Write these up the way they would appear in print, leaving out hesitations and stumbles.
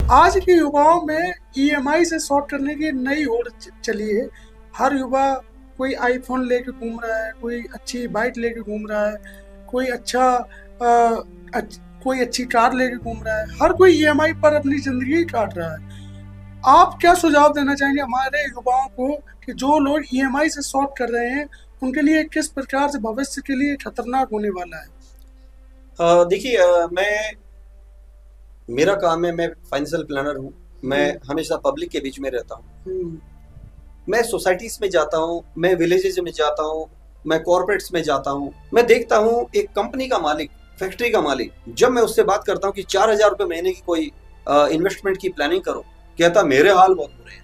आज के युवाओं में ईएमआई से शॉर्ट करने की नई होड़ चली है। हर युवा कोई आईफोन लेके घूम रहा है, कोई अच्छी बाइक लेके घूम रहा है, कोई कोई अच्छी कार लेके घूम रहा है। हर कोई ईएमआई पर अपनी जिंदगी काट रहा है। आप क्या सुझाव देना चाहेंगे हमारे युवाओं को कि जो लोग ईएमआई से शॉर्ट कर रहे हैं उनके लिए किस प्रकार से भविष्य के लिए खतरनाक होने वाला है? देखिए, मेरा काम है, मैं फाइनेंशियल प्लानर हूँ। मैं हमेशा पब्लिक के बीच में रहता हूँ। मैं सोसाइटीज में जाता हूँ, मैं विलेजेस में जाता हूँ, मैं कॉर्पोरेट्स में जाता हूँ। मैं देखता हूँ एक कंपनी का मालिक, फैक्ट्री का मालिक, जब मैं उससे बात करता हूँ कि 4,000 रुपये महीने की कोई इन्वेस्टमेंट की प्लानिंग करो, कहता मेरे हाल बहुत बुरे हैं,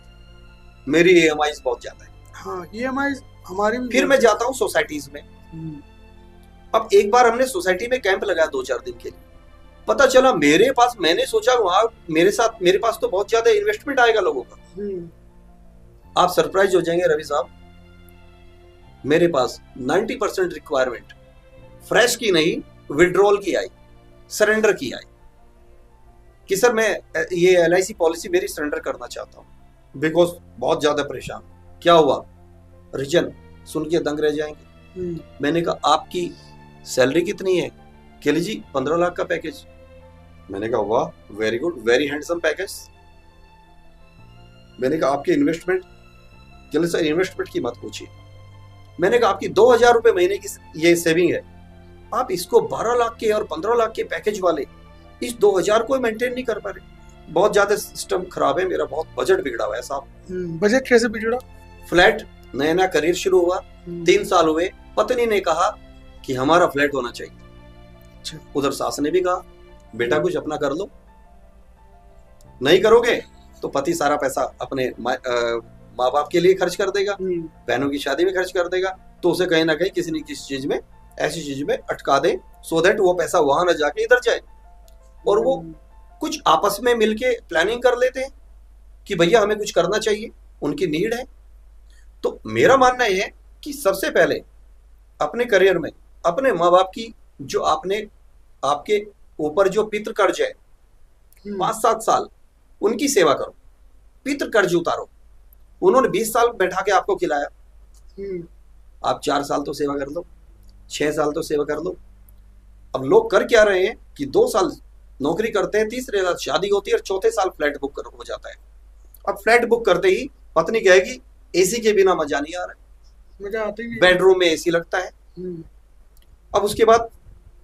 मेरी ईएमआई बहुत ज्यादा है। हाँ, ईएमआई हमारी भी। फिर मैं जाता हूँ सोसाइटीज में। अब एक बार हमने सोसाइटी में कैंप लगाया 2-4 दिन के लिए। पता चला मेरे पास, मैंने सोचा वहां मेरे पास तो बहुत ज्यादा इन्वेस्टमेंट आएगा लोगों का। आप सरप्राइज हो जाएंगे रवि साहब, मेरे पास 90% रिक्वायरमेंट फ्रेश की नहीं, विड्रॉल की आई, सरेंडर की आई कि सर मैं ये LIC पॉलिसी मेरी सरेंडर करना चाहता हूं बिकॉज बहुत ज्यादा परेशान। क्या हुआ? रीजन सुन के दंग रह जाएंगे। मैंने कहा आपकी सैलरी कितनी है? केली जी 15 लाख का पैकेज। मैंने कहा वाह, very good, very handsome package. मैंने कहा आपकी इन्वेस्टमेंट? केली सर इन्वेस्टमेंट की मत पूछिए। मैंने कहा आपकी 2,000 रुपए महीने की ये सेविंग है, आप इसको 12 लाख के और 15 लाख के पैकेज वाले इस 2,000 को मेंटेन नहीं कर पा रहे। बहुत ज्यादा सिस्टम खराब है, मेरा बहुत बजट बिगड़ा हुआ है साहब। बजट कैसे बिगड़ा? फ्लैट, नया नया करियर शुरू हुआ, 3 साल हुए, पत्नी ने कहा कि हमारा फ्लैट होना चाहिए। उधर सास ने भी कहा बेटा कुछ अपना कर लो, नहीं करोगे तो पति सारा पैसा अपने माँ बाप के लिए खर्च कर देगा, बहनों की शादी में खर्च कर देगा, तो उसे कहीं ना कहीं किसी न किसी चीज में, ऐसी चीज में अटका दे, सो दैट वो पैसा वहां न जाके इधर जाए। और वो कुछ आपस में मिलके प्लानिंग कर लेते हैं कि भैया हमें कुछ करना चाहिए, उनकी नीड है। तो मेरा मानना यह है कि सबसे पहले अपने करियर में अपने माँ बाप की जो आपके ऊपर जो पितृ कर्ज है 5-7 साल, उनकी सेवा करो, पितृ कर्ज उतारो। उन्होंने 20 साल बैठा के आपको खिलाया, आप 4 साल तो सेवा कर लो, 6 साल तो सेवा कर लो। अब लोग कर क्या रहे हैं कि 2 साल नौकरी करते हैं, तीसरे साल शादी होती है और चौथे साल फ्लैट बुक हो जाता है। अब फ्लैट बुक करते ही पत्नी कहेगी एसी के बिना मजा नहीं आ रहा है, मजा आती है, बेडरूम में एसी लगता है। अब उसके बाद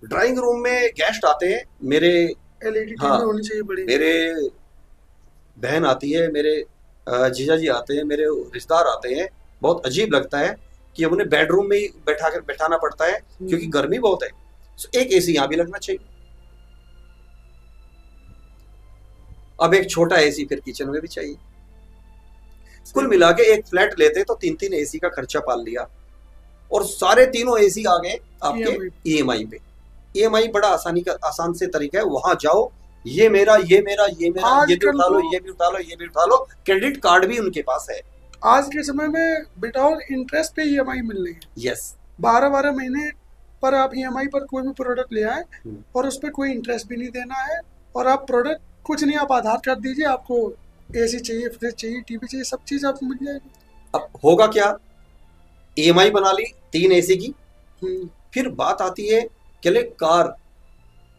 ड्राइंग रूम में गेस्ट आते हैं, मेरे LED टीवी होनी चाहिए बड़ी, मेरे बहन आती है, मेरे जीजा जी आते हैं, मेरे रिश्तेदार आते हैं। बहुत अजीब लगता है कि उन्हें बेडरूम में ही बैठाना पड़ता है क्योंकि गर्मी बहुत है। एक एसी यहाँ भी लगना चाहिए। अब एक छोटा एसी फिर किचन में भी चाहिए। कुल मिला के एक फ्लैट लेते तो 3-3 एसी का खर्चा पाल लिया और सारे तीनों एसी आ गए आपके ईएमआई पे। ईएमआई बड़ा आसान से तरीका है, वहां जाओ, ये मेरा, ये मेरा, ये मेरा, ये भी उठा लो, ये भी उठा लो, ये भी उठा लो। क्रेडिट कार्ड भी उनके पास है। आज के समय में विदाउट इंटरेस्ट पे ईएमआई मिल रही है। यस, 12-12 महीने पर आप ईएमआई पर कोई भी प्रोडक्ट ले आए और उस पर कोई इंटरेस्ट भी नहीं देना है, और आप प्रोडक्ट कुछ नहीं, आप आधार कार्ड दीजिए, आपको एसी चाहिए, फ्रिज चाहिए, टीवी चाहिए, सब चीज आपको मिल जाएगी। अब होगा क्या, ईएमआई बना ली 3 एसी की, फिर बात आती है चले कार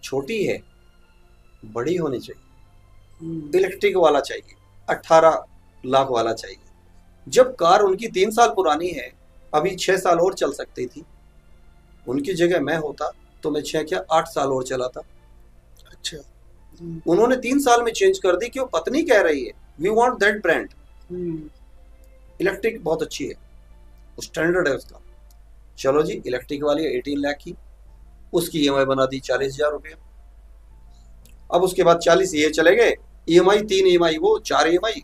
छोटी है, बड़ी होनी चाहिए, इलेक्ट्रिक वाला चाहिए, 18 लाख वाला चाहिए। जब कार उनकी 3 साल पुरानी है, अभी 6 साल और चल सकती थी, उनकी जगह मैं होता तो मैं 6 क्या 8 साल और चलाता। अच्छा, उन्होंने 3 साल में चेंज कर दी, क्यों? पत्नी कह रही है we want that brand, electric बहुत अच्छी है, स्टैंडर्ड है उसका। चलो जी, इलेक्ट्रिक वाली 18 लाख की, उसकी ईएमआई बना दी 40,000 रुपये। अब उसके बाद 40 ये चले गए, ईएमआई 3 ईएमआई वो 4 ईएमआई।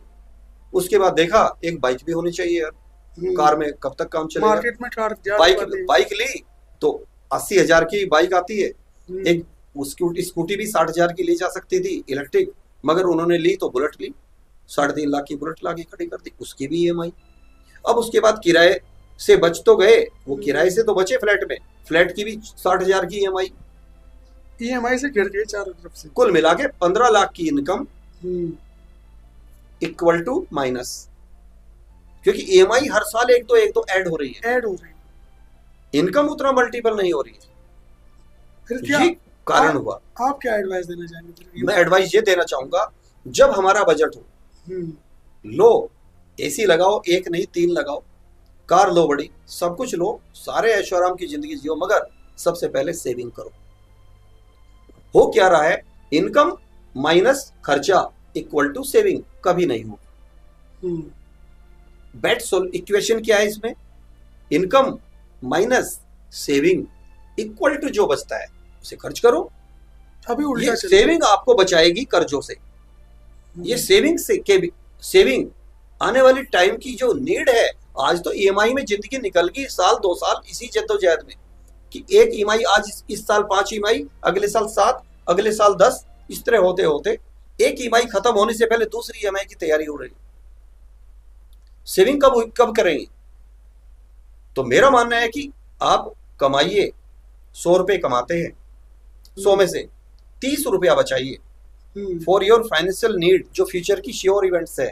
उसके बाद देखा एक बाइक भी होनी चाहिए यार, कार में कब तक काम चलेगा। मार्केट में कार बाइक ली तो 80,000 की बाइक आती है, एक स्कूटी भी 60,000 की ली जा सकती थी इलेक्ट्रिक, मगर उन्होंने ली तो बुलेट ली, 3.5 लाख की बुलेट लाके खड़ी कर दी, उसकी भी ईएमआई। अब उसके बाद किराए से बच तो गए, वो किराए से तो बचे फ्लैट में, फ्लैट की भी 60,000 की ईएमआई से गिर गई चारों तरफ से। कुल मिला के 15 लाख की इनकम इक्वल टू माइनस, क्योंकि ईएमआई हर साल एक तो ऐड हो रही है, इनकम उतना मल्टीपल नहीं हो रही है। फिर क्या ये कारण हुआ। आप क्या एडवाइस देना चाहेंगे? मैं एडवाइस ये देना चाहूंगा, जब हमारा बजट हो, लो एसी लगाओ, एक नहीं 3 लगाओ, कार लो बड़ी, सब कुछ लो, सारे ऐशो आराम की जिंदगी जियो, मगर सबसे पहले सेविंग करो। हो क्या रहा है, इनकम माइनस खर्चा इक्वल टू सेविंग कभी नहीं हो। बेट इक्वेशन क्या है इसमें, income minus saving equal to जो बचता है उसे खर्च करो। अभी उल्टा ये सेविंग आपको बचाएगी कर्जों से। ये सेविंग आने वाली टाइम की जो नीड है, आज तो ईएमआई में जिंदगी निकल गई, साल 2 साल इसी जद्दोजहद में कि एक ईएमआई, आज इस साल 5 ईएमआई, अगले साल 7, अगले साल 10, इस तरह होते होते एक ईएमआई खत्म होने से पहले दूसरी ईएमआई की तैयारी हो रही। सेविंग कब करेंगे? तो मेरा मानना है कि आप कमाइए, 100 रुपए कमाते हैं, 100 में से 30 रुपया बचाइए फॉर योर फाइनेंशियल नीड, जो फ्यूचर की श्योर इवेंट्स है।